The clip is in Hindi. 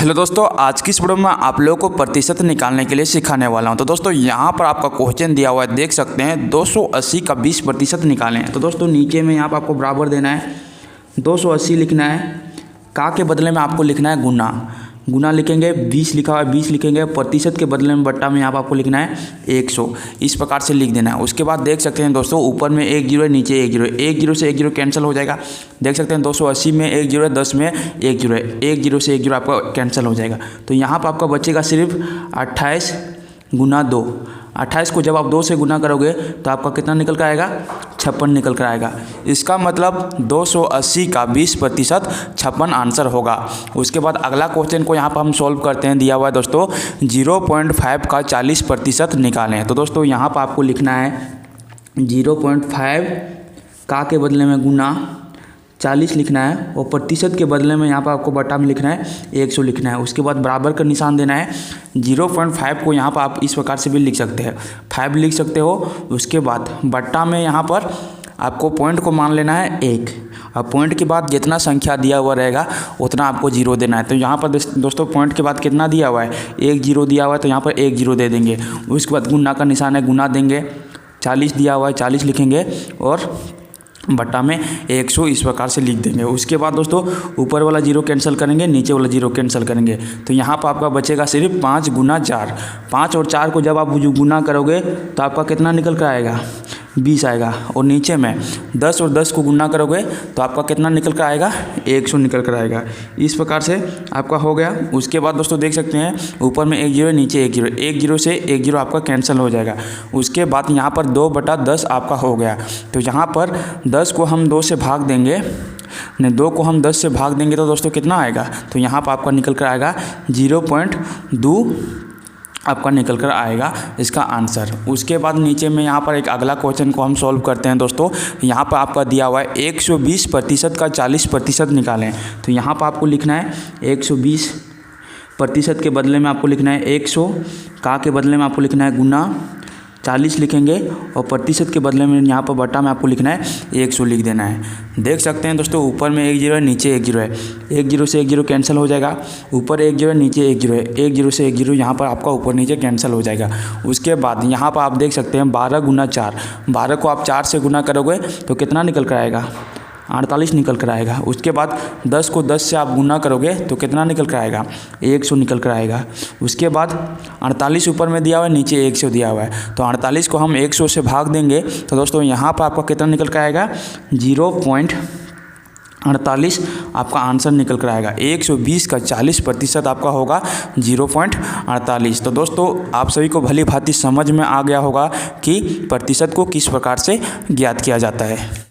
हेलो दोस्तों, आज की इस वीडियो में आप लोगों को प्रतिशत निकालने के लिए सिखाने वाला हूं। तो दोस्तों यहां पर आपका क्वेश्चन दिया हुआ है, देख सकते हैं 280 का 20% निकालें। तो दोस्तों नीचे में यहां पर आपको बराबर देना है, 280 लिखना है, का के बदले में आपको लिखना है गुना। गुना लिखेंगे, 20 लिखा हुआ है 20 लिखेंगे, प्रतिशत के बदले में बट्टा में यहाँ पर आपको लिखना है 100। इस प्रकार से लिख देना है। उसके बाद देख सकते हैं दोस्तों ऊपर में 1 जीरो है, नीचे 1 जीरो है, 1 जीरो से 1 जीरो कैंसिल हो जाएगा। देख सकते हैं 280 में 1 जीरो है, 10 में 1 जीरो है, 1 जीरो से 1 जीरो आपका कैंसिल हो जाएगा। तो यहाँ पर आपका बचेगा सिर्फ 28 गुना 2। 28 को जब आप 2 से गुना करोगे तो आपका कितना निकल कर आएगा, 56 निकल कर आएगा। इसका मतलब 280 का 20% 56 आंसर होगा। उसके बाद अगला क्वेश्चन को यहाँ पर हम सॉल्व करते हैं। दिया हुआ है दोस्तों 0.5 का 40% निकालें। तो दोस्तों यहाँ पर आपको लिखना है 0.5 का के बदले में गुना 40 लिखना है और प्रतिशत के बदले में यहाँ पर आपको बट्टा में लिखना है 100 लिखना है। उसके बाद बराबर का निशान देना है। 0.5 को यहाँ पर आप इस प्रकार से भी लिख सकते हैं, 5 लिख सकते हो। उसके बाद बट्टा में यहाँ पर आपको पॉइंट को मान लेना है 1। अब पॉइंट के बाद जितना संख्या दिया हुआ रहेगा उतना आपको जीरो देना है। तो यहाँ पर दोस्तों पॉइंट के बाद कितना दिया हुआ है, 1 जीरो दिया हुआ है, तो यहाँ पर 1 जीरो दे देंगे। उसके बाद गुना का निशान है, गुना देंगे। 40 दिया हुआ है, 40 लिखेंगे और बट्टा में 100 इस प्रकार से लिख देंगे। उसके बाद दोस्तों ऊपर वाला जीरो कैंसिल करेंगे, नीचे वाला जीरो कैंसिल करेंगे। तो यहाँ पर आपका बचेगा सिर्फ 5 गुना 4। 5 और 4 को जब आप गुना करोगे तो आपका कितना निकल कर आएगा, 20 आएगा। और नीचे में 10 और 10 को गुना करोगे तो आपका कितना निकल कर आएगा, 100 निकल कर आएगा। इस प्रकार से आपका हो गया। उसके बाद दोस्तों देख सकते हैं ऊपर में 1 जीरो, नीचे 1 जीरो, 1 जीरो से 1 जीरो आपका कैंसिल हो जाएगा। उसके बाद यहाँ पर 2/10 आपका हो गया। तो यहाँ पर 10 को हम 2 से भाग देंगे, नहीं 2 को हम 10 से भाग देंगे तो दोस्तों कितना आएगा, तो यहाँ पर आपका निकल कर आएगा 0.2 आपका निकल कर आएगा इसका आंसर। उसके बाद नीचे में यहाँ पर एक अगला क्वेश्चन को हम सॉल्व करते हैं दोस्तों। यहाँ पर आपका दिया हुआ है 120% का 40% निकालें। तो यहाँ पर आपको लिखना है 120% के बदले में आपको लिखना है 100, का के बदले में आपको लिखना है गुना 40 लिखेंगे और प्रतिशत के बदले में यहाँ पर बट्टा में आपको लिखना है 100 लिख देना है। देख सकते हैं दोस्तों ऊपर में 1 जीरो है, नीचे 1 जीरो है, 1 जीरो से 1 जीरो कैंसिल हो जाएगा। ऊपर 1 जीरो है, नीचे 1 जीरो है, 1 जीरो से 1 जीरो यहाँ पर आपका ऊपर नीचे कैंसिल हो जाएगा। उसके बाद यहाँ पर आप देख सकते हैं 12 गुना 4। 12 को आप 4 से गुना करोगे तो कितना निकल कर आएगा, 48 निकल कर आएगा। उसके बाद 10 को 10 से आप गुना करोगे तो कितना निकल कर आएगा, 100 निकल कर आएगा। उसके बाद 48 ऊपर में दिया हुआ है, नीचे 100 दिया हुआ है, तो 48 को हम 100 से भाग देंगे तो दोस्तों यहाँ पर आपका कितना निकल कर आएगा, 0.48 आपका आंसर निकल कर आएगा। 120 का 40% आपका होगा 0.48। तो दोस्तों आप सभी को भली भांति समझ में आ गया होगा कि प्रतिशत को किस प्रकार से ज्ञात किया जाता है।